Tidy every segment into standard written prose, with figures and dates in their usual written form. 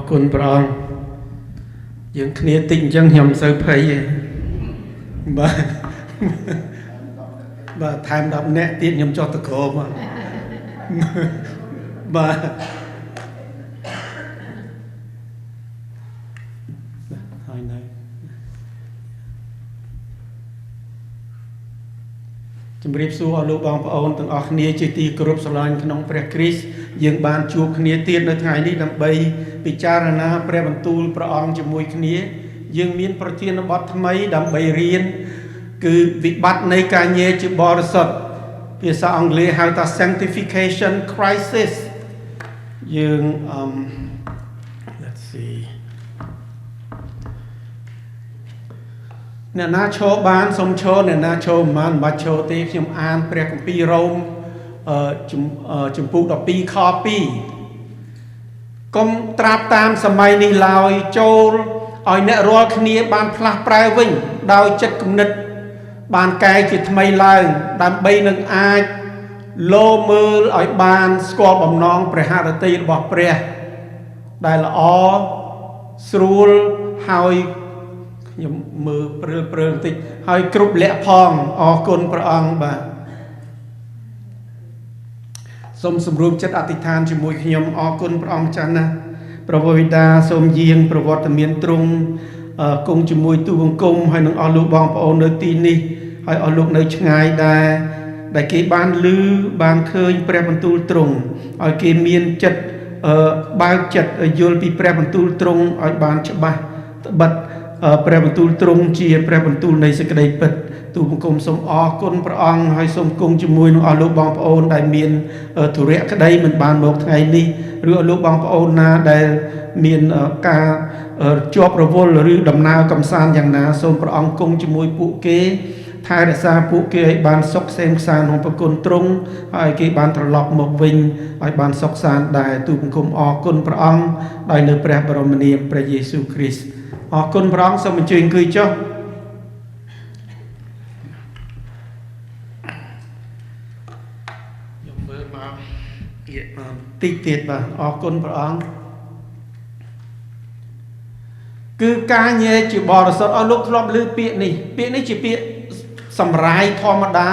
คุณพระองค์ยังเคลียร์ติ่งจังยำเซอร์ไพรส์บ่าทำดับแน่ติดยำจอตะโกมาบ่าจำเรียบสู้เอาลูกบองพระองค์ตั้งออกเนียจิตีกรุบสลายขนมพระคริสต์ยังบานจูบเนียเตียนในไงนี้ดำใบปิจารณาพระบรรทุลพระองค์จมวยเนียยังมีนประเทศบัตทำไมดำใบเรียนคือวิบัติในการเยจิบริสุทธิ์ภาษาอังกฤษหาว่า sanctification crisis ยัง let's see เนี่ยนาโชบานสมโชเนี่ยนาโชมันบัดโชตีขยมอ่านเปรียกปีโรมจุมพูดอกปีคอปีก็ตราบตามสมัยนี้ลอยโจลอ่อยเนรัวคเนียบานพลักแปรวิ่งดาวจัดกุมนิดบานกายจิตทำไมลายดำใบหนึ่งอายโลมืออ่อยบานสกอลบอมน้องเปรหาตีบอกเปรียได้ละอ๋อสรูลหายยมมือเปลือกติหายกรุบเละพองออกคนพระองค์บ่าสมสมรวมจัดอธิษฐานจมวยขยมออกคนพระองค์จันนะพระบิดาสมเยียงประวัติเมียนตรงกงจมวยตู้วงกลมให้น้องอลูกบองพระองค์ในตีนี้ให้อลูกในชงายได้เกี่ยบานลือบานเคยแปรบรรทุลตรงให้เกี่ยเมียนจัดบางจัดโยลปีแปรบรรทุลตรงให้บานฉบับบัดแปรบรรทุลตรงเจียแปรบรรทุลในสกเดปิดตู้วงกลมสมอคนพระองค์ให้สมกงจมวยน้องอลูกบองพระองค์ได้เมียนถุเรกได้เหมือนบานบอกไงนี้หรืออลูกบองพระองค์นาได้เมียนการจอบระวลหรือดำนากำซานอย่างนาสมพระองค์กงจมวยปุเกทายรักษาปุเกให้บานซอกเซมซานของประกุลตรงให้เกบานตลอกหมกวิงให้บานซอกซานได้ตู้วงกลมอคนพระองค์ได้ในพระบรมเนียมพระเยซูคริสต์อคนพระองค์สมจุยคือเจ้าติดติดบ่ออกคนพระองค์คือการเยจิบริสุทธิ์เอาลูกทลบลือเปียนี่จีเปียสำรายธรรมดา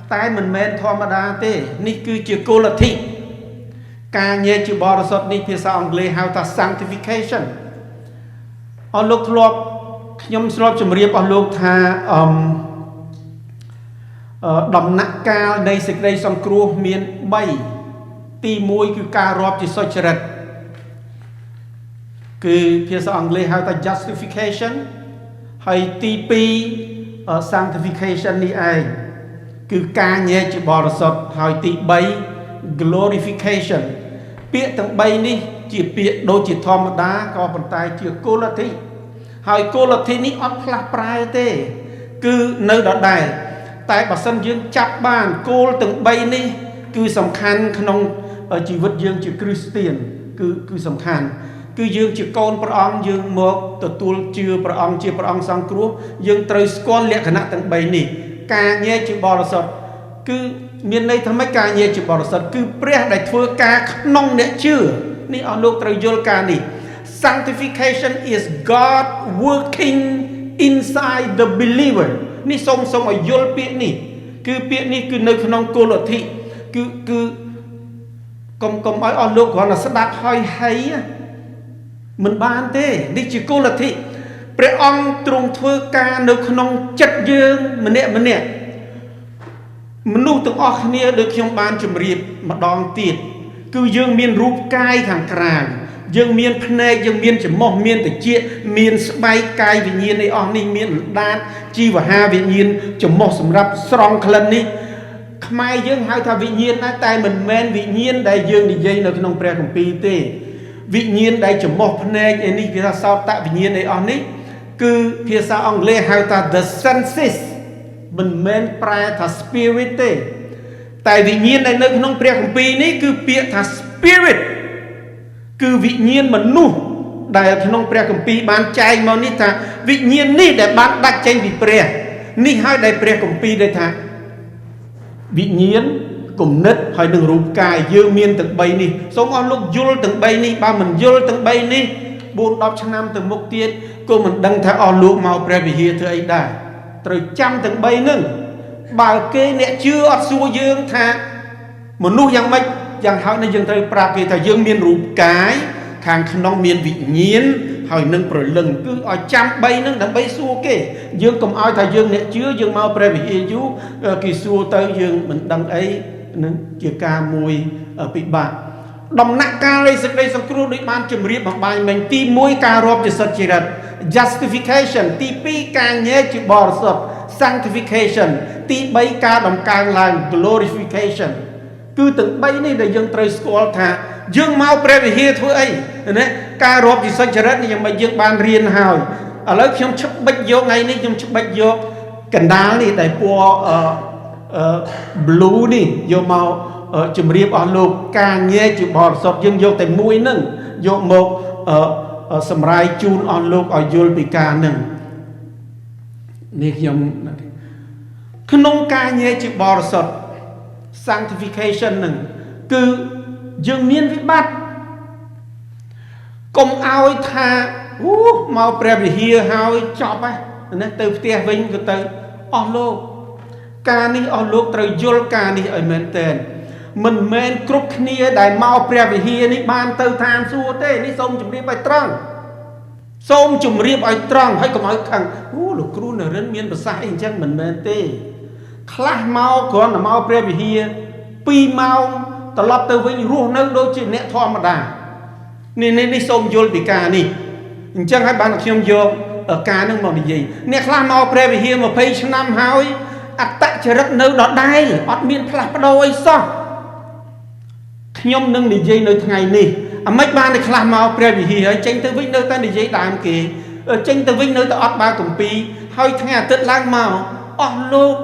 แต่มันแมนธรรมดาเต้นี่คือจีโกลทิการเยจิบริสุทธิ์นี่ภาษาอังกฤษหาว่า sanctification เอาลูกทลบยมสลบจมเรียบเอาลูกทาดำนักกาในสิ่งใดสังครูเมียนใบตีมวยคือการรอบจิตสุจริตคือภาษาอังกฤษหาว่า justification ให้ตีปี sanctification นี่เองคือการเยจิบริสุทธิ์ให้ตีใบ glorification เปียตั้งใบนี้จีเปียโดยจิตธรรมดาก็ปัญไตจีโกลทิให้โกลทินี้อัดพลักปลายเต้คือเนื้อดอดได้แต่บัดสันยืนจับบ้านโกลตั้งใบนี้คือสำคัญขนมชีวิตยืงจีคริสเตียนคือสำคัญคือยืงจีโกนพระองค์ยืงหมกตัวเชื่อพระองค์เชื่อพระองค์สังครูยืงตรัสก้อนเลี้ยขณะตั้งใบนี้การเยจิบริสุทธิ์คือมีในทำให้การเยจิบริสุทธิ์คือเปรี้ยได้ทั่วการขนมเนี่ยเชื่อนี่เอาลูกตรัสยลการนี่ sanctification is God working inside the believer นี่ทรงเอายลเปียนี่คือเปียนี่คือในขนมโกลทิคือกลมๆเอาลูกของเราสดับให้มันบานเต้ดิจิโกลทิพระองค์ตรงทั่วการในขนมจัดยืงมันเนี่ยมนุษย์ต้องออกเนี่ยโดยขยมบานจมเรียบมาดองติดคือยืงมีรูปกายทางกลางยืงมีพเนยยืงมีจมอกมีแต่เจี๊ยมีสบายกายวิญญาณในออกนี่มีด้านจีวหาวิญญาณจมอกสำหรับสรองคลันนี้ขมายยืงหายทาวิญญาณนะแต่มันแมนวิญญาณได้ยืงในยัยในขนมเปรี้ยของปีเต้วิญญาณได้จมอกพเนยอันนี้ภาษาซาตะวิญญาณในออกนี้คือภาษาอังกฤษหาว่า the senses มันแมนแปลថា spirit เต้แต่วิญญาณในขนมเปรี้ยของปีนี้คือเปียថា spirit คือวิญญาณมนุษย์ได้ขนมเปรี้ยของปีบานใจมานี่ថាวิญญาณนี่ได้บานดัดใจวิเปรี้ยนี่ให้ได้เปรี้ยของปีได้ថាวิญญาณ គំនិតហើយនឹងរូបកាយយើងមានទាំង3នេះសូមអស់លោកយល់ទាំង3នេះបើមិនយល់ទាំង3នេះ4-10 ឆ្នាំទៅមុខទៀតក៏មិនដឹងថាអស់លោកមកព្រះវិហារធ្វើអីដែរត្រូវចាំទាំង3ហ្នឹងបើគេអ្នកជឿអត់សួរយើងថាមនុស្សយ៉ាងម៉េចយ៉ាងហោចនេះយើងត្រូវប្រាប់គេថាយើងមានរូបកាយខាងក្នុងមានវិញ្ញាណហើយនឹងព្រលឹងគឺឲ្យចាំ3ហ្នឹងដើម្បីសួរគេយើងកុំឲ្យថាយើងអ្នកជឿយើងមកព្រះវិហារយូរគេសួរទៅយើងមិនដឹងអីនឹងជាការមួយពិបាកដំណាក់កាលនៃសេចក្តីសង្គ្រោះដូចបានជម្រាបបំបាយមិញទី1ការរាប់ជាសុចរិត justification ទី2ការញែកជាបរិសុទ្ធ sanctification ទី3ការដំកើងឡើង glorification គឺទាំង3នេះដែលយើងត្រូវស្គាល់ថាយើងមកព្រះវិហារធ្វើអីណាការរាប់ជាសុចរិតនេះយ៉ាងម៉េចយើងបានរៀនហើយឥឡូវខ្ញុំឆឹកបិចយកថ្ងៃនេះខ្ញុំឆឹកបិចយកកណ្ដាលនេះដែលពណ៌blue នេះយកមកជំរាបអស់លោកការញែកជាបរិសុទ្ធយើងយកតែមួយហ្នឹងយកមកសម្រាយជូនអស់លោកឲ្យយល់ពីការហ្នឹងនេះខ្ញុំក្នុងការញែកជាបរិសុទ្ធ sanctification ហ្នឹងគឺយើងមានវិបត្តិកុំឲ្យថាមកព្រះវិហារហើយចប់ហើយណាទៅផ្ទះវិញក៏ទៅអស់លោកការនេះអស់លោកត្រូវយល់ការនេះឲ្យមែនតើមិនមែនគ្រប់គ្នាដែលមកព្រះវិហារនេះបានទៅឋានសួគ៌ទេនេះសូមជម្រាបឲ្យត្រង់សូមជម្រាបឲ្យត្រង់ហើយកុំឲ្យខឹងលោកគ្រូនរិនមានប្រសាសន៍អីអញ្ចឹងមិនមែនទេខ្លះមកគ្រាន់តែមកព្រះវិហារ2ម៉ោងត្រឡប់ទៅវិញរស់នៅដូចជាអ្នកធម្មតានេះសូមយល់ពីការនេះអញ្ចឹងហើយបានខ្ញុំយកការនឹងមកនិយាយអ្នកខ្លះមកព្រះវិហារ20ឆ្នាំហើយអត្តចរិតនៅដដែលអត់មានផ្លាស់ប្ដូរអីសោះខ្ញុំនឹងនិយាយនៅថ្ងៃនេះអាម៉េចបានតែខ្លះមកព្រះវិហារហើយចេញទៅវិញនៅតែនិយាយដើមគេចេញទៅវិញនៅតែអត់បើគម្ពីរហើយថ្ងៃអាទិត្យឡើងមកអស់លោក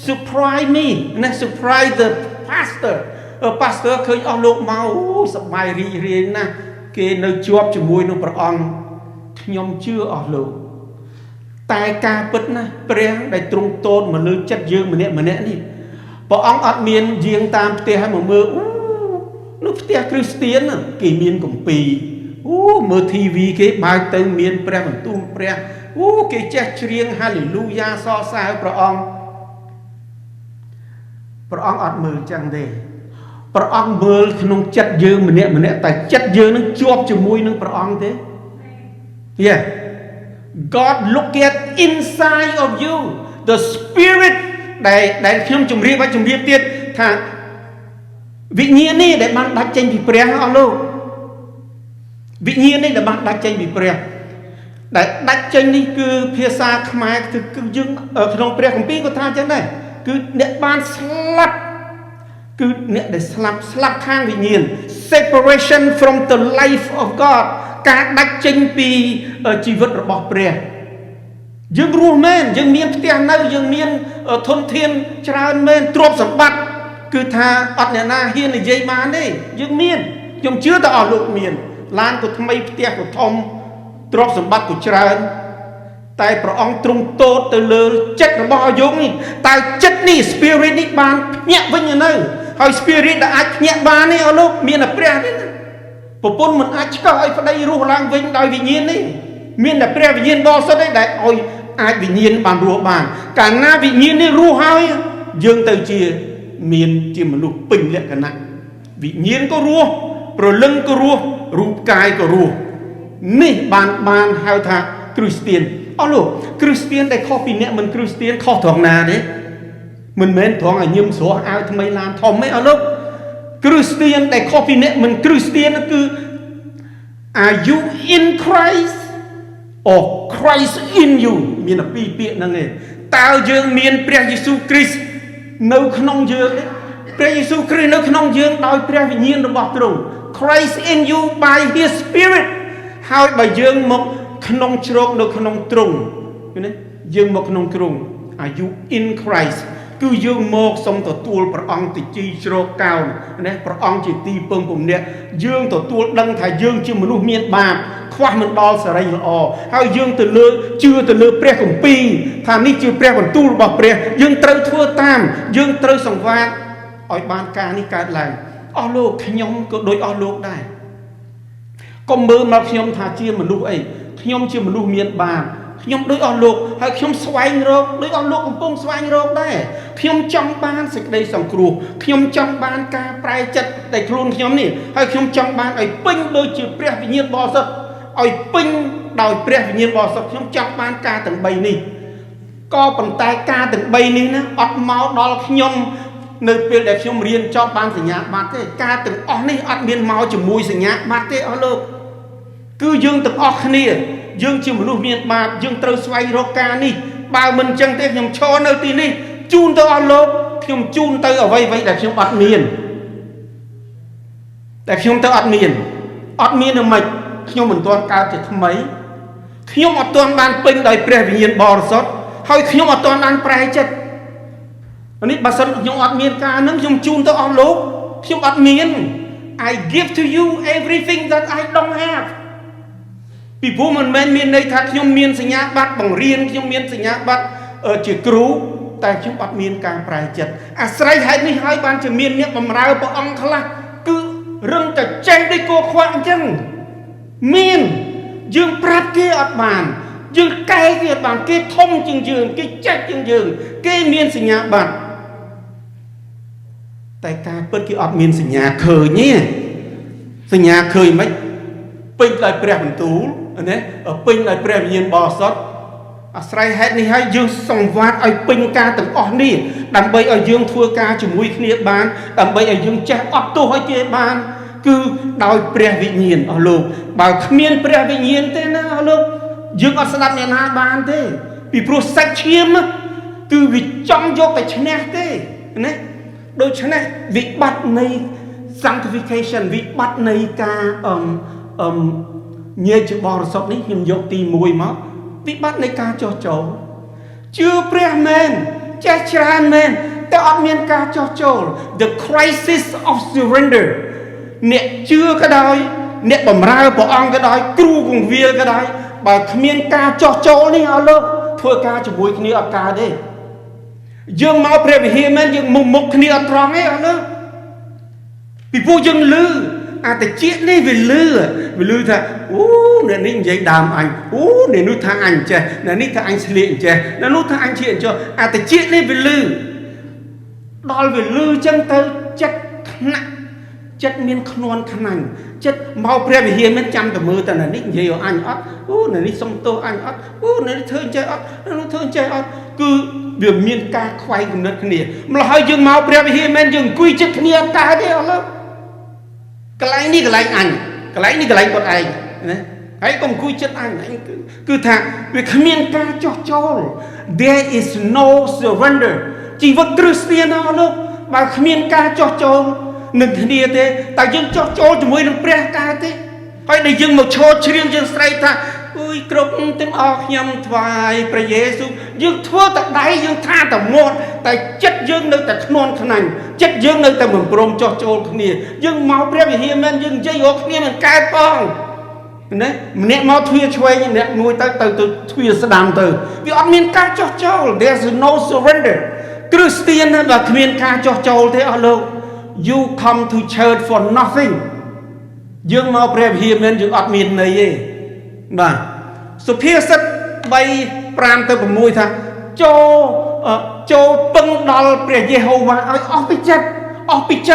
surprise me ណា surprise the pastor ឃើញអស់លោកមកសប្បាយរីករាយណាស់គេនៅជាប់ជាមួយនឹងព្រះអង្គខ្ញុំជឿអស់លោកតែការពិតណាព្រះដែលទ្រង់ទតមកលើចិត្តយើងម្នាក់នេះព្រះអង្គអត់មានយាងតាមផ្ទះឲ្យមកមើលនោះផ្ទះគ្រីស្ទៀនគេមានគម្ពីរមើល TV គេបើកទៅមានព្រះបន្ទូលព្រះគេចេះច្រៀងហាឡេលូយ៉ាសរសើរព្រះអង្គអត់មើលចឹងទេព្រះអង្គមើលក្នុងចិត្តយើងម្នាក់តែចិត្តយើងនឹងជាប់ជាមួយនឹងព្រះអង្គទេ Yeah God look at inside of you the spirit ដែលខ្ញុំជម្រាបទៀតថាវិញ្ញាណនេះដែលបានដាច់ចេញពីព្រះអស់លោកវិញ្ញាណនេះដែលបានដាច់ចេញពីព្រះដែលដាច់ចេញនេះគឺភាសាខ្មែរគឺយើងក្នុងព្រះគម្ពីរក៏ថាចឹងដែរគឺអ្នកបានស្លាប់គឺអ្នកដែលស្លាប់ខាងវិញ្ញាណ separation from the life of God ការដាច់ចេញពីជីវិតរបស់ព្រះយើងរស់មែនយើងមានផ្ទះនៅយើងមានធនធានច្រើនមែនទ្រព្យសម្បត្តិគឺថាអត់អ្នកណាហ៊ាននិយាយបានទេយើងមានខ្ញុំជឿតែអស់លោកមានឡានក៏ថ្មីផ្ទះក៏ធំទ្រព្យសម្បត្តិក៏ច្រើនតែព្រះអង្គទ្រង់ទតទៅលើចិត្តរបស់យើងនេះតើចិត្តនេះ spirit នេះបានភ្ញាក់វិញនៅហើយ spirit ដែលអាចភ្ញាក់បាននេះអស់លោកមានតែព្រះទេប្រពន្ធមិនអាចឆ្កឹះឲ្យប្តីរស់ឡើងវិញដោយវិញ្ញាណនេះមានតែព្រះវិញ្ញាណបរិសុទ្ធទេដែលឲ្យអាចវិញ្ញាណបានរស់បានកាលណាវិញ្ញាណនេះរស់ហើយយើងទៅជាមានជាមនុស្សពេញលក្ខណៈវិញ្ញាណក៏រស់ព្រលឹងក៏រស់រូបកាយក៏រស់នេះបានហៅថាគ្រីស្ទៀនអស់លោកគ្រីស្ទៀនដែលខុសពីអ្នកមិនគ្រីស្ទៀនខុសត្រង់ណាទេមិនមែនត្រង់ឲ្យញឹមស្រស់អាវថ្មីឡានធំទេអស់លោកគ្រីស្ទៀនដែលខុសពីអ្នកមិនគ្រីស្ទៀនគឺ Are you in Christ or Christ in you មានតែពីរពាក្យហ្នឹងឯងតើយើងមានព្រះយេស៊ូវគ្រីស្ទនៅក្នុងយើងទេព្រះយេស៊ូវគ្រីស្ទនៅក្នុងយើងដោយព្រះវិញ្ញាណរបស់ទ្រង់ Christ in you by his spirit ហើយបើយើងមកក្នុងជ្រកនៅក្នុងទ្រង់ឃើញទេយើងមកក្នុងទ្រង់ Are you in Christ គឺយើងមកសូមទទួលព្រះអង្គទៅជីជ្រកកោនណាព្រះអង្គជាទីពឹងពំនាក់យើងទទួលដឹងថាយើងជាមនុស្សមានបាបខ្វះមិនដល់សេរីល្អហើយយើងទៅលើជឿទៅលើព្រះគម្ពីរថានេះជាព្រះបន្ទូលរបស់ព្រះយើងត្រូវធ្វើតាមយើងត្រូវសង្វាត ឲ្យបានការនេះកើតឡើងអស់លោកខ្ញុំក៏ដូចអស់លោកដែរកុំមើលមកខ្ញុំថាជាមនុស្សអីខ្ញុំជាមនុស្សមានបាបខ្ញុំដូចអស់លោកហើយខ្ញុំស្វែងរកដូចអស់លោកកំពុងស្វែងរកដែរខ្ញុំចង់បានសេចក្តីសង្គ្រោះខ្ញុំចង់បានការប្រែចិត្តតែខ្លួនខ្ញុំនេះហើយខ្ញុំចង់បានឲ្យពេញដូចជាព្រះវិញ្ញាណបរិសុទ្ធឲ្យពេញដោយព្រះវិញ្ញាណបរិសុទ្ធខ្ញុំចង់បានការទាំង3នេះក៏ប៉ុន្តែការទាំង3នេះណាអត់មកដល់ខ្ញុំនៅពេលដែលខ្ញុំរៀនចប់បានសញ្ញាបត្រទេការទាំងអស់នេះអត់មានមកជាមួយសញ្ញាបត្រទេអស់លោកគឺយើងទាំងអស់គ្នាយើងជាមនុស្សមានបាបយើងត្រូវស្វែងរកការនេះបើមិនអញ្ចឹងទេខ្ញុំឈរនៅទីនេះជូនទៅអស់លោកខ្ញុំជូនទៅអ្វីៗដែលខ្ញុំអត់មានតែខ្ញុំទៅអត់មាននឹងម៉េចខ្ញុំមិនទាន់កើតជាថ្មីខ្ញុំអត់ទាន់បានពេញដោយព្រះវិញ្ញាណបរិសុទ្ធហើយខ្ញុំអត់ទាន់បានប្រែចិត្តនេះបើសិនខ្ញុំអត់មានការនឹងខ្ញុំជូនទៅអស់លោកខ្ញុំអត់មាន I give to you everything that I don't have ពីព្រោះមិនមែនមានន័យថាខ្ញុំមានសញ្ញាបត្របង្រៀនខ្ញុំមានសញ្ញាបត្រជាគ្រូតែខ្ញុំអត់មានការប្រែចិត្តអាស្រ័យហេតុនេះហើយបានជាមានអ្នកបម្រើព្រះអង្គខ្លះគឺរឹងតែចេះដូចគោខ្វាក់អញ្ចឹងមានយើងប្រាប់គេអត់បានយើងកែគេអត់បានគេធំជាងយើងគេចេះជាងយើងគេមានសញ្ញាបត្រតែការពិតគេអត់មានសញ្ញាឃើញទេសញ្ញាឃើញមិនពេញដោយព្រះបន្ទូលណាពេញដោយព្រះវិញ្ញាណបរិសុទ្ធអាស្រ័យហេតុនេះហើយយើងសង្វាតឲ្យពេញការទាំងអស់នេះដើម្បីឲ្យយើងធ្វើការជាមួយគ្នាបានដើម្បីឲ្យយើងចេះអត់ទោសឲ្យគេបានគឺដោយព្រះវិញ្ញាណអស់លោកបើគ្មានព្រះវិញ្ញាណទេណាអស់លោកយើងអត់ស្ដាប់អ្នកណាបានទេពីព្រោះសាច់ឈាមគឺវាចង់យកតែឈ្នះទេណាដូច្នេះវិបត្តិនៃ sanctification វិបត្តិនៃការញែកជាបរិសុទ្ធនេះខ្ញុំយកទី1មកវិបត្តិនៃការចោះចូលជឿព្រះមែនចេះច្រើនមែនតែអត់មានការចោះចូល the crisis of surrender អ្នកជឿក៏ដោយអ្នកបម្រើព្រះអង្គក៏ដោយគ្រូគង្វាលក៏ដោយបើគ្មានការចោះចូលនេះអស់លោកធ្វើការជាមួយគ្នាអត់កើតទេយើងមកព្រះវិហារមែនយើងមុខគ្នាអត់ត្រង់ទេអស់លោកពីព្រោះយើងលឺអាតិចនេះវាលឺថាអូអ្នកនេះនិយាយដើមអញអូអ្នកនោះថាអញចេះអ្នកនេះថាអញស្លៀកចេះអ្នកនោះថាអញជាអញ្ចឹងអាតិចនេះវាលឺដល់វាលឺចឹងទៅចិត្តខ្នាក់ចិត្តមានខ្នាន់ខ្នាញ់ចិត្តមកព្រះវិហារមិនចាំតែមើលតែអ្នកនេះនិយាយឲ្យអញអត់អូអ្នកនេះសុំទោសអញអត់អូអ្នកនេះធ្វើអញ្ចេះអត់អ្នកនោះធ្វើអញ្ចេះអត់គឺវាមានការខ្វែងគំនិតគ្នាម្ល៉េះហើយយើងមកព្រះវិហារមិនយើងអង្គុយចិត្តគ្នាអត់កើតទេអស់លោកកន្លែងនេះកន្លែងអញកន្លែងនេះកន្លែងគាត់ឯងណាហើយកុំអង្គុយចិត្តអញគឺថាវាគ្មានការចោះចូល there is no surrender ជីវិតគ្រីស្ទានអស់លោកបើគ្មានការចោះចូលនឹងគ្នាទេតែយើងចោះចូលជាមួយនឹងព្រះកើតទេហើយដែលយើងមកឈរជ្រៀងយើងស្រែកថាអើយគ្រប់ទាំងអស់ខ្ញុំថ្វាយព្រះយេស៊ូវយើងធ្វើតែដៃយើងថាតែមាត់តែចិត្តយើងនៅតែខ្នាន់ខ្នាញ់ចិត្តយើងនៅតែមិនព្រមចោះចូលគ្នាយើងមកព្រះវិហារមែនយើងនិយាយរកគ្នាមិនកើតផងណាម្នាក់មកទ្វារឆ្វេងម្នាក់មួយទៅទ្វារស្ដាំទៅវាអត់មានការចោះចូល there's no surrender គ្រីស្ទានបើគ្មានការចោះចូលទេអស់លោកyou come to church for nothing យើងមកព្រះវិហារមែនយើងអត់មានន័យទេបាទសុភាសិត3:5 ទៅ 6ថាចូលពឹងដល់ព្រះយេហូវ៉ាឲ្យអស់ពីចិត្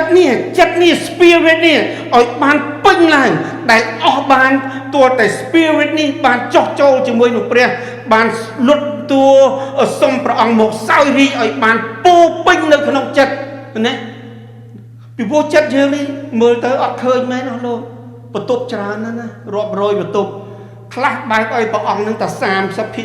តនេះ spirit នេះឲ្យបានពេញឡើងដែលអស់បានទោះតែ spirit នេះបានចោះចូលជាមួយនឹងព្រះបានលុតតួសុំព្រះអង្គមកសោយរីកឲ្យបានពោពេញនៅក្នុងចិត្តណាពីព្រោះចិត្តយើងនេះមើលទៅអត់ឃើញមែនអស់លោកបន្ទប់ច្រើនណាស់ណារាប់រយបន្ទប់ខ្លះបើកឲ្យព្រះអង្គនឹងតែ 30% ទេ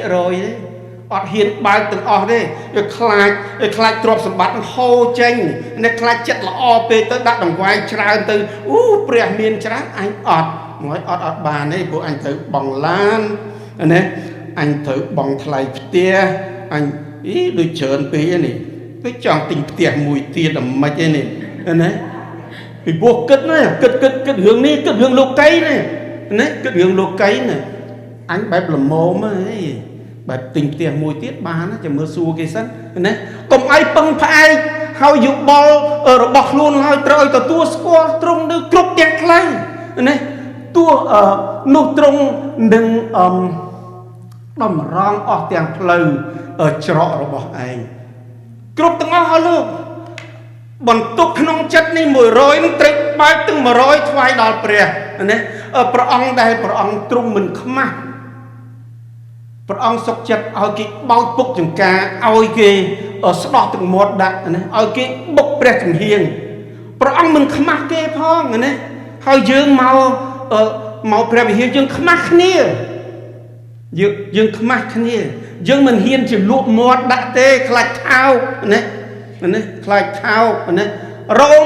អត់ហ៊ានបើកទាំងអស់ទេវាខ្លាចទ្រព្យសម្បត្តិហូរចេញអ្នកខ្លាចចិត្តល្អពេកទៅដាក់ដង្វាយច្រើនទៅអូព្រះមានច្រើនអញអត់មកអត់បានទេព្រោះអញត្រូវបង់ឡានណាអញត្រូវបង់ថ្លៃផ្ទះអញដូចច្រើនពេកនេះទៅចង់ទិញផ្ទះមួយទៀតអាម៉េចឯនេះណាពីព្រោះគិតរឿងនេះគិតរឿងលោកីណាគិតរឿងលោកីណាអញបែបល្មមហីបែបទិញផ្ទះមួយទៀតបានចាំមើលសួរគេសិនណាកុំឲ្យពឹងផ្អែក ហើយយោបល់របស់ខ្លួនហើយត្រូវឲ្យទទួលស្គាល់ត្រង់នៅគ្រប់ទាំងផ្លូវណាទោះនោះត្រង់នឹងតម្រង់អស់ទាំងផ្លូវច្រករបស់ឯងគ្រប់ទាំងអស់ហើយលោកបន្ទុកក្នុងចិត្តនេះ100នឹងត្រេកបើកទាំង100ថ្វាយដល់ព្រះណាព្រះអង្គដែលព្រះអង្គទ្រង់មិនខ្មាស់ព្រះអង្គសុខចិត្តឲ្យគេបោចពុកចង្ការឲ្យគេស្ដោះទឹកមាត់ដាក់ណាឲ្យគេបុកព្រះចំហៀងព្រះអង្គមិនខ្មាស់គេផងណាហើយយើងមកព្រះវិហារយើងខ្មាស់គ្នាយើងខ្មាស់គ្នាយើងមិនហ៊ានជាលក់មាត់ដាក់ទេខ្លាចថោកណាខ្លាចថោកណារ៉ូម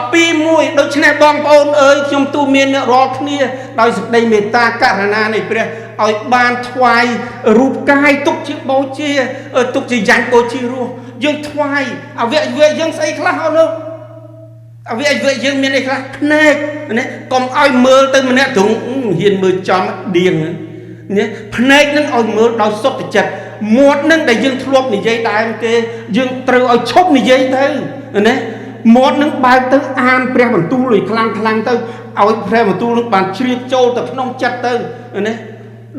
12:1ដូច្នេះបងប្អូនអើយខ្ញុំទូមានអ្នករាល់គ្នាដោយសេចក្តីមេត្តាករុណានៃព្រះឲ្យបានថ្វាយរូបកាយទុកជាបូជាទុកជាយ៉ាញ់បូជារស់យើងថ្វាយអវយវៈយើងស្អីខ្លះអស់លោកអវយវៈយើងមានអីខ្លះភ្នែកណាកុំឲ្យមើលទៅម្នាក់ទ្រង់ហ៊ានមើលចំដៀងណាភ្នែកនឹងឲ្យមើលដោយសុទ្ធចិត្តមាត់នឹងដែលយើងធ្លាប់និយាយដើមគេយើងត្រូវឲ្យឈប់និយាយទៅណាមាត់នឹងបើកទៅអានព្រះបន្ទូលឲ្យខ្លាំងទៅឲ្យព្រះបន្ទូលនឹងបានជ្រាបចូលទៅក្នុងចិត្តទៅណា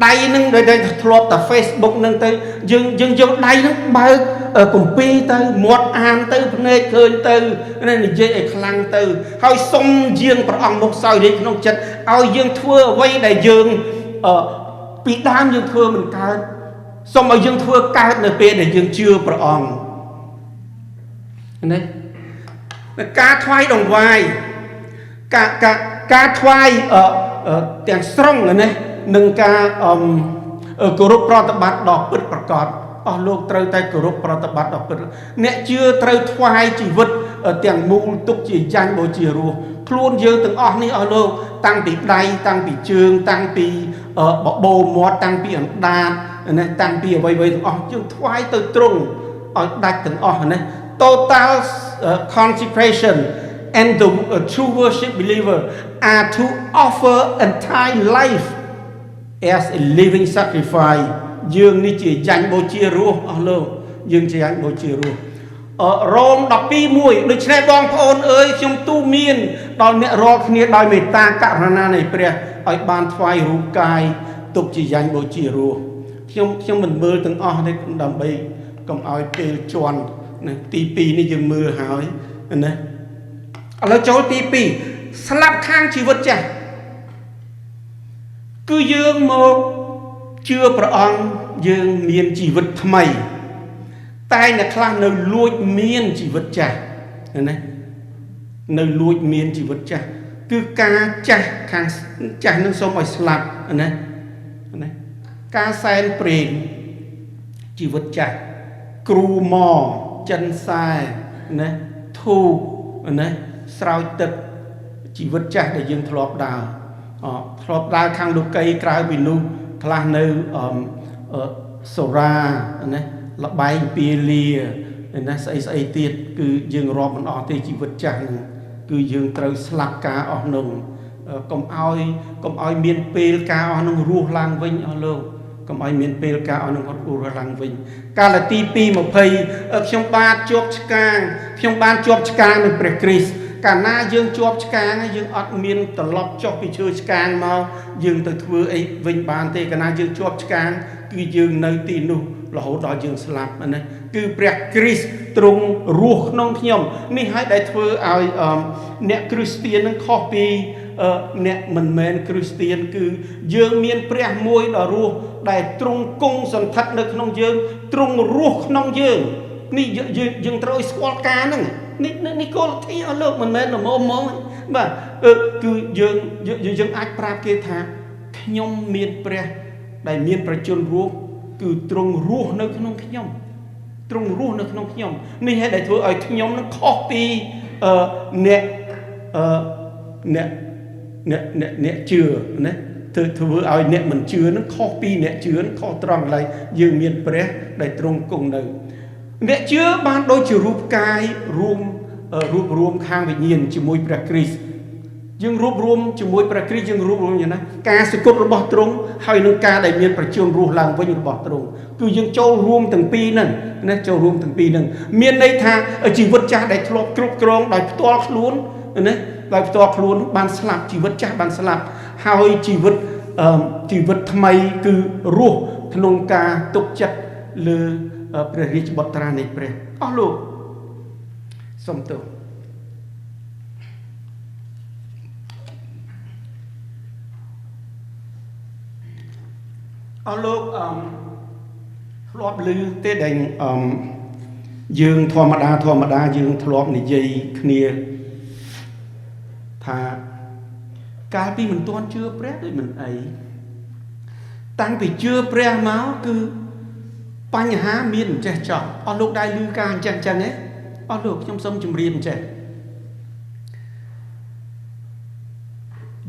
ដៃនឹងដែលធ្លាប់តែ Facebook នឹងទៅយើងយកដៃនឹងបើកគម្ពីរទៅមាត់អានទៅភ្នែកឃើញទៅនិយាយឲ្យខ្លាំងទៅហើយសុំយាងព្រះអង្គមកសោយរាជក្នុងចិត្តឲ្យយើងធ្វើអ្វីដែលយើងពីដើមយើងធ្វើមិនកើតសូមឲ្យយើងធ្វើកើតនៅពេលដែលយើងជឿព្រះអង្គណាការថ្វាយដង្វាយការថ្វាយទាំងស្រុងណានឹងការគោរពប្រតិបត្តិដ៏ពិតប្រាកដអស់លោកត្រូវតែគោរពប្រតិបត្តិដ៏ពិតអ្នកជឿត្រូវថ្វាយជីវិតទាំងមូលទុកជាយ៉ាញ់បូជារស់ខ្លួនយើងទាំងអស់នេះអស់លោកតាំងពីដៃតាំងពីជើងតាំងពីបបោមាត់តាំងពីអណ្ដាតណាតាំងពីអ្វីៗទាំងអស់យើងថ្វាយទៅត្រង់ឲ្យដាច់ទាំងអស់ណា total consecration and the true worship believer are to offer entire life as a living sacrifice យើងនេះជាយ៉ាញ់បូជារស់អស់លោកយើងជាយ៉ាញ់បូជារស់រ៉ូម12:1ដូច្នេះបងប្អូនអើយខ្ញុំទូមានដល់អ្នករាល់គ្នាដោយមេត្តាករុណានៃព្រះឲ្យបានថ្វាយរូបកាយទុកជាយ៉ាញ់បូជារស់ខ្ញុំមិនមើលទាំងអស់ទេដើម្បីកុំឲ្យពេលជន់ណាទី2នេះយើងមើលហើយណាឥឡូវចូលទី2ស្លាប់ខាងជីវិតចាស់គឺយើងមកជឿព្រះអង្គយើងមានជីវិតថ្មីតែអ្នកខ្លះនៅលួចមានជីវិតចាស់ណានៅលួចមានជីវិតចាស់គឺការចាស់ខាងចាស់នឹងសូមឲ្យស្លាប់ណាការសែនព្រេនជីវិតចាស់គ្រូម៉ចិនខ្សែណាធូបណាស្រោចទឹកជីវិតចាស់ដែលយើងធ្លាប់ដើរខាងលោកីក្រៅពីនោះខ្លះនៅសូរ៉ាណាលបែងពាលាណាស្អីទៀតគឺយើងរាប់មិនអស់ទេជីវិតចាស់ហ្នឹងគឺយើងត្រូវស្លាប់ការអស់នោះកុំឲ្យមានពេលការអស់នោះរស់ឡើងវិញអស់លោកកុំឲ្យមានពេលការអស់នោះរស់ឡើងវិញកាលទី2:20ខ្ញុំបានជាប់ឆ្កាងនឹងព្រះគ្រីស្ទកាលណាយើងជាប់ឆ្កាងយើងអត់មានត្រឡប់ចុះពីឈើឆ្កាងមកយើងទៅធ្វើអីវិញបានទេកាលណាយើងជាប់ឆ្កាងគឺយើងនៅទីនោះរហូតដល់យើងស្លាប់ណាគឺព្រះគ្រីស្ទទ្រង់រស់ក្នុងខ្ញុំនេះហើយដែលធ្វើឲ្យអ្នកគ្រីស្ទាននឹងខុសពីអ្នកមិនមែនគ្រីស្ទានគឺយើងមានព្រះមួយដ៏រស់ដែលទ្រង់គង់សន្ធិដ្ឋនៅក្នុងយើងទ្រង់រស់ក្នុងយើងនេះយើងត្រូវស្គាល់ការហ្នឹងនេះគោលលទ្ធិអស់លោកមិនមែនល្មមបាទគឺយើងអាចប្រាប់គេថាខ្ញុំមានព្រះដែលមានប្រជញ្ញរស់គឺទ្រង់រស់នៅក្នុងខ្ញុំនេះហេតុដែលធ្វើឲ្យខ្ញុំនឹងខុសពីអ្នកជឿណាធ្វើឲ្យអ្នកមិនជឿនឹងខុសពីអ្នកជឿនឹងខុសត្រង់ឡើយយើងមានព្រះដែលទ្រង់គង់នៅអ្នកជឿបានដូចជារូបកាយរួមខាងវិញ្ញាណជាមួយព្រះគ្រីស្ទ យើងរួបរวมជាមួយព្រះគ្រីស្ទយើងរួបរวมយ៉ាងណាការសគត់របស់ទ្រង់ហើយនឹងការដែលមានប្រជញ្ញរស់ឡើងវិញរបស់ទ្រង់គឺយើងចូលរួមទាំងពីរហ្នឹងណាចូលរួមទាំងពីរហ្នឹងមានន័យថាជីវិតចាស់ដែលធ្លាប់គ្រប់គ្រងដោយផ្ទាល់ខ្លួនណាដោយផ្ទាល់ខ្លួនបានស្លាប់ជីវិតចាស់បានស្លាប់ហើយជីវិតថ្មីគឺរស់ក្នុងការទុកចិត្តលើព្រះរាជបុត្រានៃព្រះអស់លោកសូមទោសអស់លោកធ្លាប់ឮទេដែលយើងធម្មតាយើងធ្លាប់និយាយគ្នាថាកាលពីមិនទាន់ជឿព្រះដូចមិនអីតាំងពីជឿព្រះមកគឺបញ្ហាមានអញ្ចេះចោះអស់លោកដែរឮការអញ្ចឹងទេអស់លោកខ្ញុំសូមជម្រាបអញ្ចេះ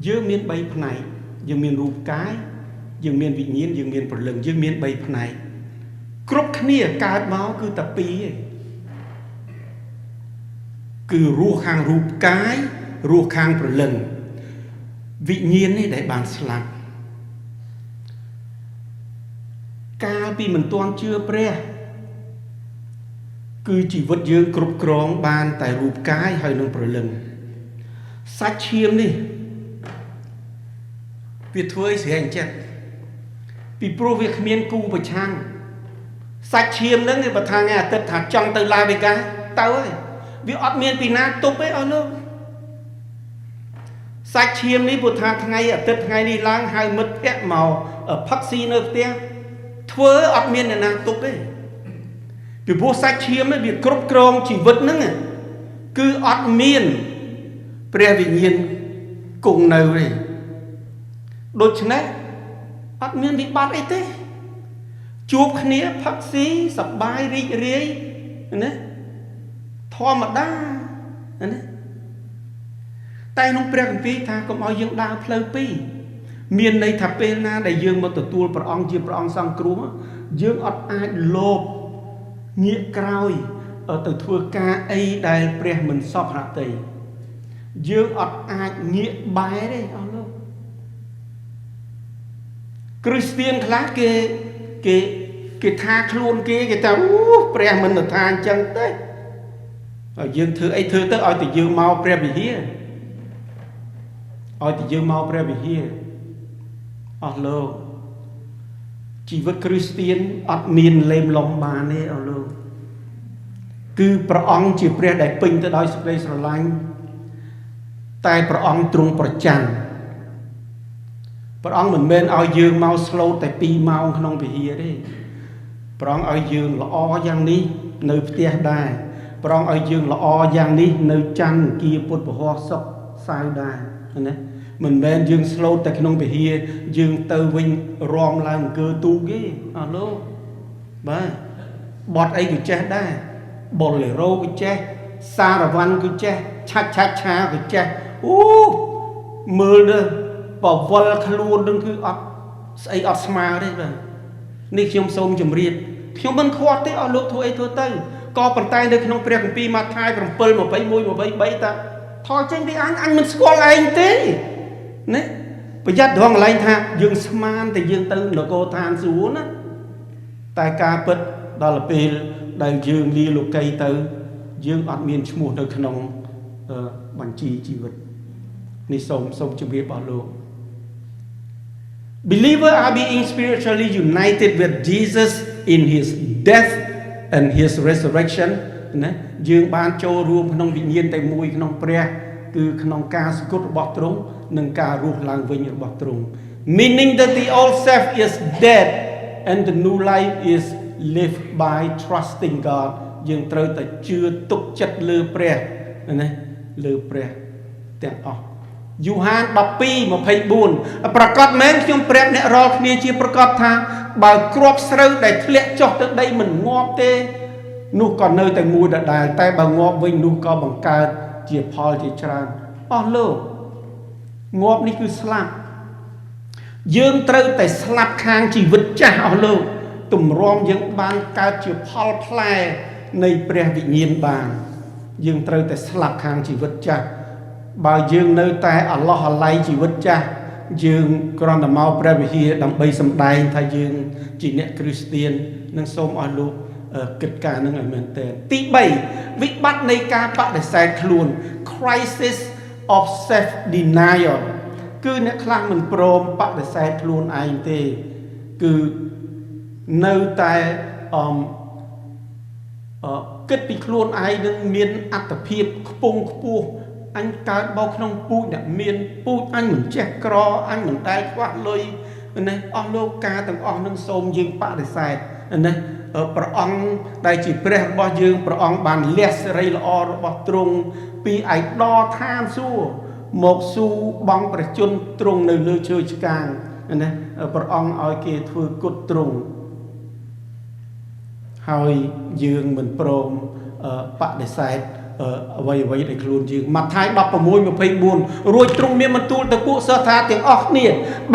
យើងមាន3ផ្នែកយើងមានរូបកាយយើងមានវិញ្ញាណយើងមានព្រលឹងយើងមាន3ផ្នែកគ្រប់គ្នាកើតមកគឺតែ2ឯងគឺរស់ខាងរូបកាយរស់ខាងព្រលឹងវិញ្ញាណនេះដែលបានស្លាប់កាលពីមិនទាន់ជឿព្រះគឺជីវិតយើងគ្រប់គ្រងបានតែរូបកាយហើយនឹងព្រលឹងសាច់ឈាមនេះវាធ្វើឲ្យស្រែងចិត្តពីព្រោះវាគ្មានគូប្រឆាំងសាច់ឈាមហ្នឹងគេបើថាថ្ងៃអាទិត្យថាចង់ទៅឡាវេហ្កាទៅហើយវាអត់មានពីណាទប់ទេអស់លោកសាច់ឈាមនេះព្រោះថាថ្ងៃអាទិត្យថ្ងៃនេះឡើងហៅមិត្តភ័ក្តិមកផឹកស៊ីនៅផ្ទះធ្វើអត់មានអ្នកណាទប់ទេពីព្រោះសាច់ឈាមវាគ្រប់គ្រងជីវិតហ្នឹងគឺអត់មានព្រះវិញ្ញាណគង់នៅទេដូច្នេះអត់មានវិបត្តិអីទេជួបគ្នាផឹកស៊ីសប្បាយរីករាយណាធម្មតាណាតែក្នុងព្រះគម្ពីរថាកុំឲ្យយើងដើរផ្លូវពីរមានន័យថាពេលណាដែលយើងមកទទួលព្រះអង្គជាព្រះអង្គសង្គ្រោះយើងអត់អាចលោភងាកក្រោយទៅធ្វើការអីដែលព្រះមិនសពហត្ថីយើងអត់អាចងាកបែរទេអស់លោកគ្រីស្ទានខ្លះគេថាខ្លួនគេថាព្រះមិនទៅថាអញ្ចឹងទេហើយយើងធ្វើអីធ្វើទៅឲ្យតែយើងមកព្រះវិហារឲ្យតែយើងមកព្រះវិហារអស់លោកជីវិតគ្រីស្ទានអត់មានលេមលំបានទេអស់លោកគឺព្រះអង្គជាព្រះដែលពេញទៅដោយសេចក្តីស្រឡាញ់តែព្រះអង្គទ្រង់ប្រច័ណ្ឌព្រះអង្គមិនមែនឲ្យយើងមកស្លូតតែ2ម៉ោងក្នុងវិហារទេព្រះអង្គឲ្យយើងល្អយ៉ាងនេះនៅផ្ទះដែរព្រះអង្គឲ្យយើងល្អយ៉ាងនេះនៅច័ន្ទគៀពុទ្ធពហុសុខសៅរ៍ដែរណាមិនមែនយើងស្លូតតែក្នុងវិហារយើងទៅវិញរំឡើងអង្គើទូកទេអស់លោកបាទបត់អីក៏ចេះដែរប៊ុលលេរ៉ូក៏ចេះសារវ៉ាន់ក៏ចេះឆាឆាក៏ចេះមើលទៅបវលខ្លួននឹងគឺអត់ស្អីអត់ស្មើទេបាទនេះខ្ញុំសូមជម្រាបខ្ញុំមិនខ្វាត់ទេអស់លោកធ្វើអីធ្វើទៅក៏ប៉ុន្តែនៅក្នុងព្រះគម្ពីរម៉ាថាយ 7:21-23 តាថយចេញពីអញមិនស្គាល់ឯងទេណាប្រយ័ត្នត្រង់កន្លែងថាយើងស្មានតែយើងទៅនគរឋានសួគ៌ណាតែការពិតដល់ពេលដែលយើងលាលោកីទៅយើងអត់មានឈ្មោះនៅក្នុងបញ្ជីជីវិតនេះសូមជម្រាបអស់លោក Believers are being spiritually united with Jesus in his death and his resurrection ណាយើងបានចូលរួមក្នុងវិញ្ញាណតែមួយក្នុងព្រះគឺក្នុងការសគត់របស់ទ្រង់និងការរស់ឡើងវិញរបស់ទ្រង់ meaning that the old self is dead and the new life is lived by trusting God យើងត្រូវតែជឿទុកចិត្តលើព្រះណាលើព្រះទាំងអស់យូហាន 12:24 ប្រកាសមែនខ្ញុំប្រាប់អ្នករាល់គ្នាជាប្រកាសថាបើគ្រាប់ស្រូវដែលធ្លាក់ចុះទៅដីមិនងាប់ទេនោះក៏នៅតែមួយដដែលតែបើងាប់វិញនោះក៏បង្កើតជាផលជាច្រើនអស់លោកងាប់នេះគឺស្លាប់យើងត្រូវតែស្លាប់ខាងជីវិតចាស់អស់លោកទម្រាំយើងបានកើតជាផលផ្លែនៃព្រះវិញ្ញាណបានយើងត្រូវតែស្លាប់ខាងជីវិតចាស់ បើយើងនៅតែអឡោះអាល័យជីវិតចាស់យើងគ្រាន់តែមកព្រះវិហារដើម្បីសម្ដែងថាយើងជាអ្នកគ្រីស្ទាននឹងសូមឲ្យលោកគិតការនឹងឲ្យមែនទែនទី3វិបត្តិនៃការបដិសេធខ្លួន crisis of self denial គឺអ្នកខ្លះមិនព្រមបដិសេធខ្លួនឯងទេគឺនៅតែគិតពីខ្លួនឯងនឹងមានអត្តភាពខ្ពង់ខ្ពស់អញកើតបោក្នុងពូជអ្នកមានពូជអញមិនចេះក្រអញមិនដែលខ្វះលុយណាអស់លោកការទាំងអស់នឹងសូមយើងបដិសេធណាព្រះអង្គដែលជាព្រះរបស់យើងព្រះអង្គបានលះសេរីល្អរបស់ទ្រង់ពីឯដរឋានសួគ៌មកស៊ូបងព្រះជន្មទ្រង់នៅលើឈើឆ្កាងណាព្រះអង្គឲ្យគេធ្វើគុតទ្រង់ហើយយើងមិនព្រមបដិសេធអ្វីដែលខ្លួនយើងម៉ាថាយ 16:24 រួចទ្រង់មានបន្ទូលទៅពួកសិស្សថាទាំងអស់គ្នា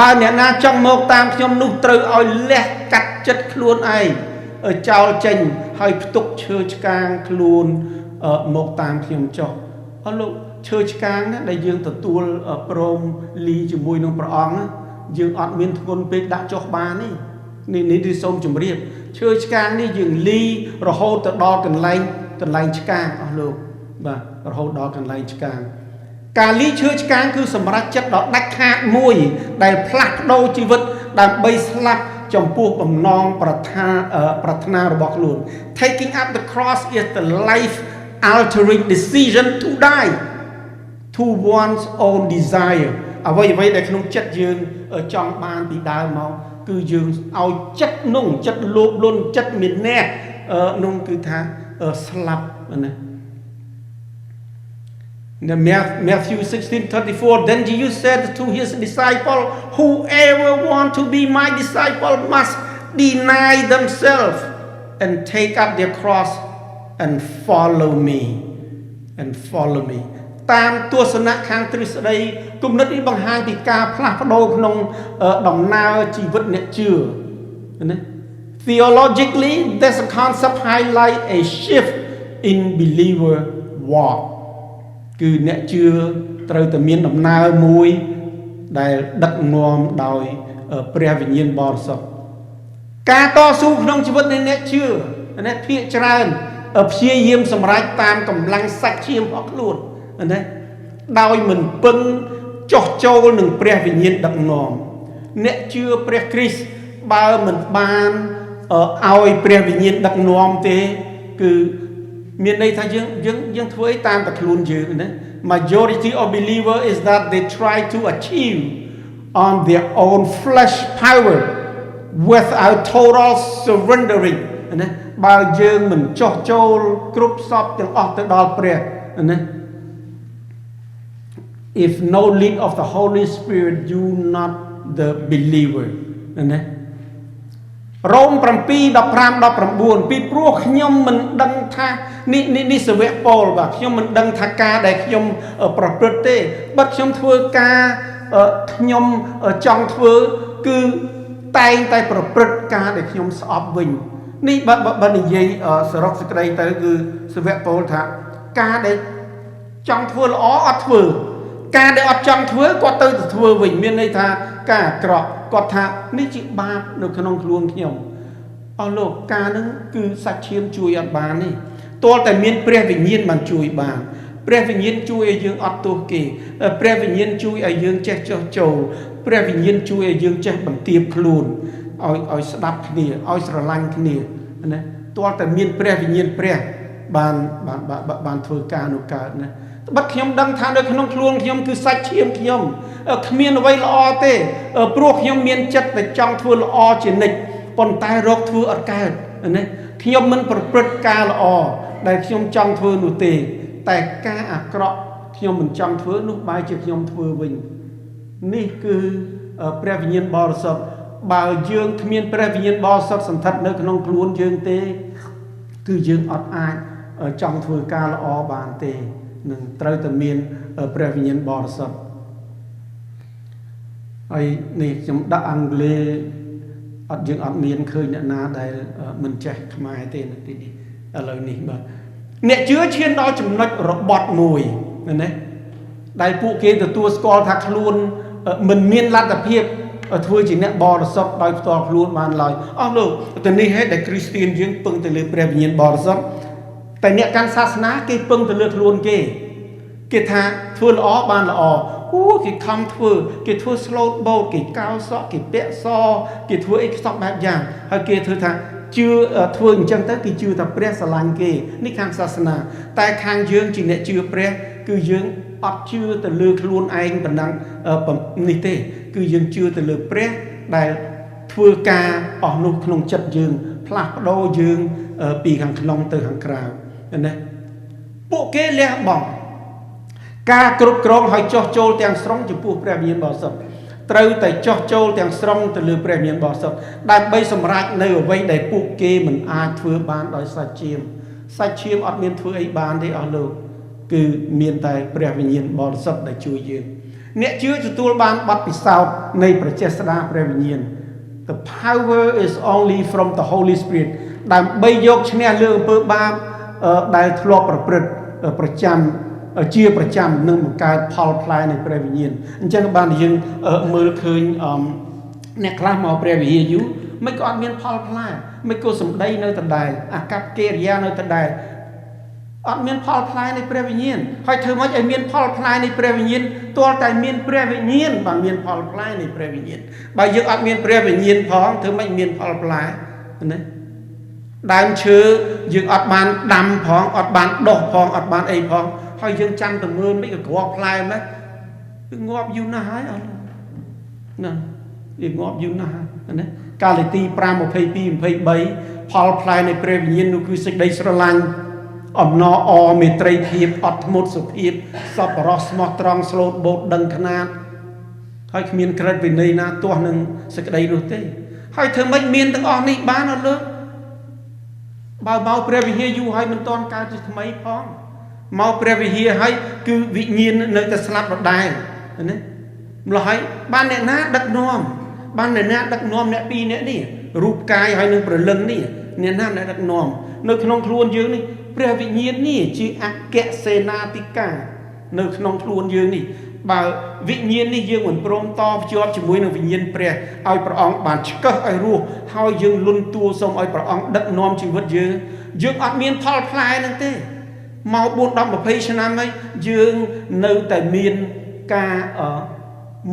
បើអ្នកណាចង់មកតាមខ្ញុំនោះត្រូវឲ្យលះកាត់ចិត្តខ្លួនឯងចោលចេញហើយផ្ទុកឈើឆ្កាងខ្លួនមកតាមខ្ញុំចុះអស់លោកឈើឆ្កាងណាដែលយើងទទួលព្រមលីជាមួយនឹងព្រះអង្គយើងអត់មានធ្ងន់ពេកដាក់ចុះបានទេនេះគឺសូមជម្រាបឈើឆ្កាងនេះយើងលីរហូតទៅដល់កន្លែងឆ្កាងអស់លោកបាទរហូតដល់កន្លែងឆ្កាងការលីឈើឆ្កាងគឺសម្រាប់ចិត្តដល់ដាច់ខាតមួយដែលផ្លាស់ប្ដូរជីវិតដើម្បីស្លាប់ចំពោះបំណងប្រាថ្នារបស់ខ្លួន taking up the cross is the life altering decision to die to one's own desire អ្វីដែលក្នុងចិត្តយើងចង់បានពីដើមមកគឺយើងឲ្យចិត្តនោះចិត្តលោភលន់ចិត្តមានអ្នកនោះគឺថាស្លាប់ណាMatthew 16:34 Then Jesus said to his disciple whoever want to be my disciple must deny themselves and take up their cross and follow me តាមទស្សនៈខាងទ្រឹស្ដីគំនិតនេះបង្ហាញពីការផ្លាស់ប្ដូរក្នុងដំណើរជីវិតអ្នកជឿណា Theologically this concept highlight a shift in believer walk គឺអ្នកជឿត្រូវតែមានដំណើរមួយដែលដឹកនាំដោយព្រះវិញ្ញាណបរិសុទ្ធការតស៊ូក្នុងជីវិតនៃអ្នកជឿណាភាគច្រើនព្យាយាមសម្រេចតាមកម្លាំងសាច់ឈាមរបស់ខ្លួនណាដោយមិនពឹងចោះចូលនឹងព្រះវិញ្ញាណដឹកនាំអ្នកជឿព្រះគ្រីស្ទបើមិនបានឲ្យព្រះវិញ្ញាណដឹកនាំទេគឺមានន័យថាយើងធ្វើឲ្យតាមតែខ្លួនយើងណា Majority of believer is that they try to achieve on their own flesh power without total surrendering ណាបើយើងមិនចោះចូលគ្រប់សពទាំងអស់ទៅដល់ព្រះណា If no lead of the Holy Spirit you not the believer ណារ៉ូម 7:15-19 ពីព្រោះខ្ញុំមិនដឹងថានេះសាវកប៉ូលបាទខ្ញុំមិនដឹងថាការដែលខ្ញុំប្រព្រឹត្តទេបើខ្ញុំធ្វើការខ្ញុំចង់ធ្វើគឺតែងតែប្រព្រឹត្តការដែលខ្ញុំស្អប់វិញនេះបើនិយាយសរុបសេចក្តីទៅគឺសាវកប៉ូលថាការដែលចង់ធ្វើល្អអត់ធ្វើការដែលអត់ចង់ធ្វើគាត់ទៅធ្វើវិញមានន័យថាការអាក្រក់គាត់ថានេះជាបាបនៅក្នុងខ្លួនខ្ញុំអស់លោកការនឹងគឺសាច់ឈាមជួយអត់បានទេទាល់តែមានព្រះវិញ្ញាណបានជួយបានព្រះវិញ្ញាណជួយឲ្យយើងអត់ទោសគេព្រះវិញ្ញាណជួយឲ្យយើងចេះចោះចូលព្រះវិញ្ញាណជួយឲ្យយើងចេះបន្ទាបខ្លួនឲ្យស្ដាប់គ្នាឲ្យស្រឡាញ់គ្នាណាទាល់តែមានព្រះវិញ្ញាណព្រះបានធ្វើការនោះកើតណាបាត់ខ្ញុំដឹងថានៅក្នុងខ្លួនខ្ញុំគឺសាច់ឈាមខ្ញុំគ្មានអ្វីល្អទេព្រោះខ្ញុំមានចិត្តតែចង់ធ្វើល្អជានិច្ចប៉ុន្តែរកធ្វើអត់កើតណាខ្ញុំមិនប្រព្រឹត្តការល្អដែលខ្ញុំចង់ធ្វើនោះទេតែការអាក្រក់ខ្ញុំមិនចង់ធ្វើនោះបែរជាខ្ញុំធ្វើវិញនេះគឺព្រះវិញ្ញាណបរិសុទ្ធបើយើងគ្មានព្រះវិញ្ញាណបរិសុទ្ធសន្ធិដ្ឋនៅក្នុងខ្លួនយើងទេគឺយើងអត់អាចចង់ធ្វើការល្អបានទេនឹងត្រូវតែមានព្រះវិញ្ញាណបរិសុទ្ធហើយនេះខ្ញុំដាក់អង់គ្លេសយើងអត់មានឃើញអ្នកណាដែលមិនចេះខ្មែរទេនៅទីនេះឥឡូវនេះបាទអ្នកជឿឈានដល់ចំណុចរបត់មួយណា ដែលពួកគេទទួលស្គាល់ថាខ្លួនមិនមានលទ្ធភាពធ្វើជាអ្នកបរិសុទ្ធដោយផ្ទាល់ខ្លួនបានឡើយអស់លោកទៅនេះហេតុដែលគ្រីស្ទានយើងពឹងទៅលើព្រះវិញ្ញាណបរិសុទ្ធតែអ្នកកាន់សាសនាគេពឹងទៅលើខ្លួនគេថាធ្វើល្អបានល្អគេខំធ្វើគេធ្វើ slow boat គេកោសក់គេពាក់សគេធ្វើអីខ្សោះបែបយ៉ាងហើយគេធ្វើថាជឿធ្វើអញ្ចឹងទៅគេជឿថាព្រះស្រឡាញ់គេនេះខាងសាសនាតែខាងយើងជាអ្នកជឿព្រះគឺយើងអត់ជឿទៅលើខ្លួនឯងប៉ុណ្ណឹងនេះទេគឺយើងជឿទៅលើព្រះដែលធ្វើការអស់នោះក្នុងចិត្តយើងផ្លាស់ប្ដូរយើងពីខាងក្នុងទៅខាងក្រៅណាពួកគេលះបង់ការគ្រប់គ្រងឲ្យចោះចូលទាំងស្រុងចំពោះព្រះវិញ្ញាណបរិសុទ្ធត្រូវតែចោះចូលទាំងស្រុងទៅលើព្រះវិញ្ញាណបរិសុទ្ធដើម្បីសម្រេចនៅអ្វីដែលពួកគេមិនអាចធ្វើបានដោយសាច់ឈាមអត់មានធ្វើអីបានទេអស់លោកគឺមានតែព្រះវិញ្ញាណបរិសុទ្ធដែលជួយយើងអ្នកជឿទទួលបានបទពិសោធន៍នៃប្រជាស្ដាព្រះវិញ្ញាណ The power is only from the Holy Spirit ដើម្បីយកឈ្នះលើអំពើបាបដែលធ្លាប់ប្រព្រឹត្តប្រចាំនឹងបង្កើតផលផ្លែនៃព្រះវិញ្ញាណអញ្ចឹងបានយើងមើលឃើញអ្នកខ្លះមកព្រះវិហារយូរមិនក៏អត់មានផលផ្លែមិនក៏សម្ដីនៅដដែលអាកប្បកិរិយានៅដដែលអត់មានផលផ្លែនៃព្រះវិញ្ញាណហើយធ្វើម៉េចឲ្យមានផលផ្លែនៃព្រះវិញ្ញាណទាល់តែមានព្រះវិញ្ញាណបានមានផលផ្លែនៃព្រះវិញ្ញាណបើយើងអត់មានព្រះវិញ្ញាណផងធ្វើម៉េចមានផលផ្លែណាដើមឈើយើងអត់បានដាំផងអត់បានដុះផងអត់បានអីផងហើយយើងចាំតែមើលមិនក៏គ្រាប់ផ្លែម៉េចគឺងាប់យូរណាស់ហើយអត់ណាវាងាប់យូរណាស់ហើយណាកាលទី5 22 23ផលផ្លែនៃព្រះវិញ្ញាណនោះគឺសេចក្តីស្រឡាញ់អំណរអមេត្រីភាពអត់ធ្មត់សុភាពសប្បុរសស្មោះត្រង់ស្លូតបូតដឹងខ្នាតហើយគ្មានក្រិតវិន័យណាទាស់នឹងសេចក្តីនោះទេហើយធ្វើម៉េចមានទាំងអស់នេះបានអត់លើបើមកព្រះវិហារយូរហើយមិនទាន់កើតជាថ្មីផងមកព្រះវិហារហើយគឺវិញ្ញាណនៅតែស្លាប់ដដែលណាម្ល៉េះហើយបានអ្នកណាដឹកនាំអ្នកពីរអ្នកនេះរូបកាយហើយនឹងព្រលឹងនេះអ្នកណាអ្នកដឹកនាំនៅក្នុងខ្លួនយើងនេះព្រះវិញ្ញាណនេះជាអគ្គសេនាធិការនៅក្នុងខ្លួនយើងនេះបើវិញ្ញាណនេះយើងមិនព្រមតភ្ជាប់ជាមួយនឹងវិញ្ញាណព្រះឲ្យព្រះអង្គបានឆ្កឹះឲ្យរស់ហើយយើងលន់តួសូមឲ្យព្រះអង្គដឹកនាំជីវិតយើងអត់មានផលផ្លែនឹងទេមក4 10 20ឆ្នាំហើយយើងនៅតែមានការ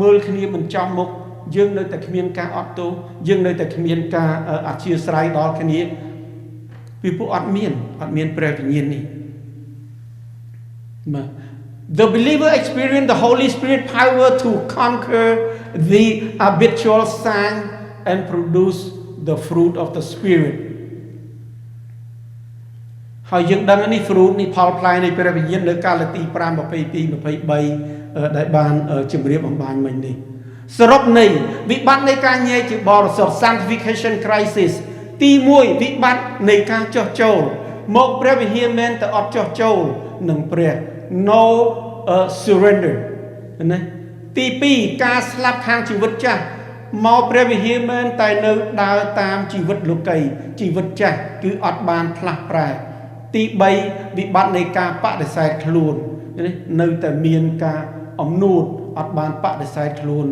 មើលគ្នាមិនចំមុខយើងនៅតែគ្មានការអត់ទោសយើងនៅតែគ្មានការអធិស្ឋានដល់គ្នាពីពួកអត់មានព្រះវិញ្ញាណនេះ The believer experience the Holy Spirit power to conquer the habitual sin and produce the fruit of the Spirit ហើយយើងដឹងនេះ fruit នេះផលផ្លែនៃព្រះវិញ្ញាណនៅកាលទី5 22 23ដែលបានជម្រាបអំបញ្ញមិញនេះសរុបនៃវិបត្តិនៃការញែកជាបរិសុទ្ធ sanctification crisis ទី1វិបត្តិនៃការចោះចូលមកព្រះវិហារមែនតែអត់ចោះចូលនឹងព្រះ no surrender ណាទី2ការស្លាប់ខាងជីវិតចាស់មកព្រះវិហារមែនតែនៅដើរតាមជីវិតលោកីជីវិតចាស់គឺអត់បានផ្លាស់ប្រែទី3វិបត្តិនៃការបដិសេធខ្លួននៅតែមានការអំនួតអត់បានបដិសេធខ្លួន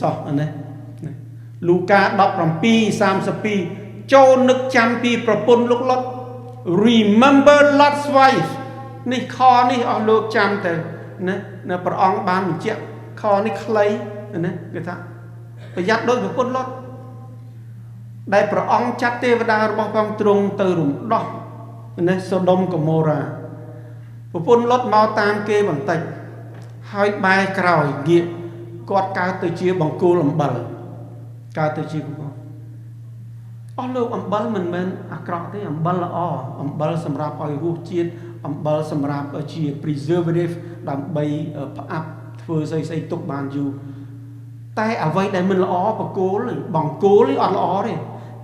សោះណាលូកា17:32ចូលនឹកចាំពីប្រពន្ធលោកលុត remember Lot's wife នេះខនេះអស់លោកចាំទៅណានៅព្រះអង្គបានបញ្ជាក់ខនេះខ្លីណាគេថាប្រយ័ត្នដោយប្រពន្ធលុតដែលព្រះអង្គចាត់ទេវតារបស់ព្រះអង្គទ្រង់ទៅរំដោះណាសូដុំកូម៉ូរ៉ាប្រពន្ធលុតមកតាមគេបន្តិចហើយបែរក្រោយងាកគាត់កើតទៅជាបង្គោលអំបិលកើតទៅជាបង្គោលអស់លោកអំបិលមិនមែនអាក្រក់ទេអំបិលល្អអំបិលសម្រាប់ឲ្យរសជាតិអំបិលសម្រាប់ជា preservative ដើម្បីផ្អាប់ធ្វើស្អីទុកបានយូរតែអ្វីដែលមិនល្អបង្គោលអត់ល្អទេ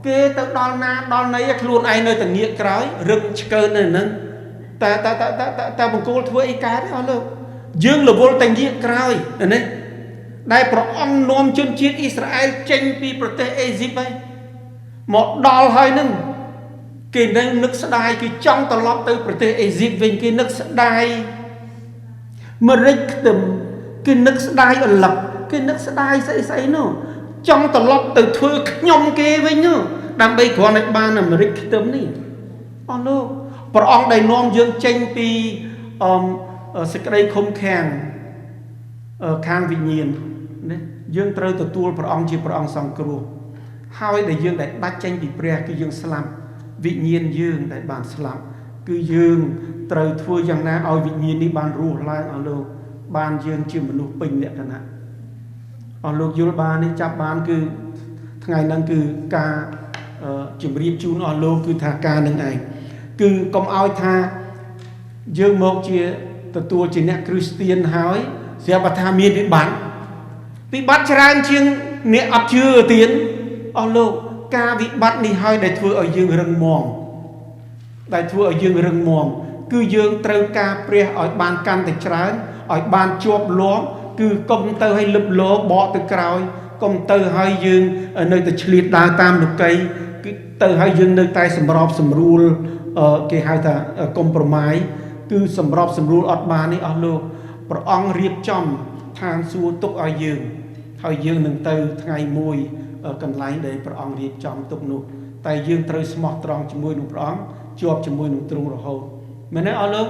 គេទៅដល់ណាដល់ណីខ្លួនឯងនៅតែងាកក្រោយរឹកឆ្កើននៅហ្នឹងតែបង្គោលធ្វើអីកើតទេអស់លោកយើងរវល់តែងាកក្រោយណាដែលព្រះអង្គនាំជនជាតិអ៊ីស្រាអែលចេញពីប្រទេសអេស៊ីបហើយមកដល់ហើយនឹងគេនឹកស្ដាយគេចង់ត្រឡប់ទៅប្រទេសអេស៊ីបវិញគេនឹកស្ដាយ មរិចខ្ទឹមគឺនឹកស្ដាយអលឹកគឺនឹកស្ដាយស្អីនោះចង់ត្រឡប់ទៅធ្វើខ្ញុំគេវិញនោះដើម្បីគ្រាន់តែបានអាមេរិកខ្ទឹមនេះអស់លោកព្រះអង្គដែលនាំយើងចេញពីសេចក្តីឃុំឃាំងខាងវិញ្ញាណណាយើងត្រូវទទួលព្រះអង្គជាព្រះអង្គសង្គ្រោះហើយដែលយើងដែលដាច់ចេញពីព្រះគឺយើងស្លាប់វិញ្ញាណយើងដែលបានស្លាប់គឺយើងត្រូវធ្វើយ៉ាងណាឲ្យវិញ្ញាណនេះបានរស់ឡើងអស់លោកបានយើងជាមនុស្សពេញលក្ខណៈអស់លោកយល់បាននេះចាប់បានគឺថ្ងៃហ្នឹងគឺការជម្រាបជូនអស់លោកគឺថាការនឹងឯងគឺកុំឲ្យថាយើងមកជាទទួលជាអ្នកគ្រីស្ទានហើយស្រាប់ថាមានវិបត្តិច្រើនជាងអ្នកអត់ជឿទៀតអស់លោកការវិបត្តិនេះហើយដែលធ្វើឲ្យយើងរឹងមាំគឺយើងត្រូវការព្រះឲ្យបានកាន់តែច្រើនឲ្យបានជាប់លាប់គឺកុំទៅឲ្យលឹបលោបកទៅក្រោយកុំទៅឲ្យយើងនៅតែឆ្លៀតដើរតាមលោកីគឺទៅឲ្យយើងនៅតែសម្របសម្រួលគេហៅថាកុំប្រម៉ាយគឺសម្របសម្រួលអត់បាននេះអស់លោកព្រះអង្គរៀបចំឋានសួគ៌ទុកឲ្យយើងហើយយើងនឹងទៅថ្ងៃមួយកន្លែងដែលព្រះអង្គរៀបចំទុកនោះតែយើងត្រូវស្មោះត្រង់ជាមួយនឹងព្រះអង្គជាប់ជាមួយនឹងទ្រង់រហូតមែនទេអស់លោក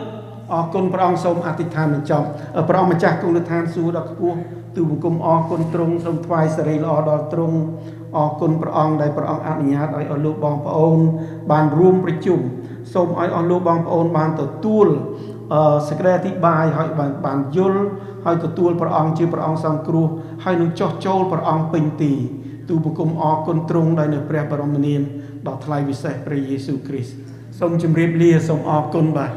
អរគុណព្រះអង្គសូមអធិដ្ឋានបញ្ចប់ព្រះអង្គម្ចាស់គង់នៅឋានសួគ៌ដ៏ខ្ពស់ទូលបង្គំអរគុណទ្រង់សូមថ្វាយសិរីល្អដល់ទ្រង់អរគុណព្រះអង្គដែលព្រះអង្គអនុញ្ញាតឲ្យអស់លោកបងប្អូនបានរួមប្រជុំសូមឲ្យអស់លោកបងប្អូនបានទទួលសេចក្តីអធិប្បាយឲ្យបានយល់ហើយទទួលព្រះអង្គជាព្រះអង្គសង្គ្រោះហើយនឹងចោះចូលព្រះអង្គពេញទីទូលបង្គំអរគុណទ្រង់ដែលនៅព្រះបរមនាមដ៏ថ្លៃវិសេសព្រះយេស៊ូវគ្រីស្ទសូមជម្រាបលាសូមអរគុណបាទ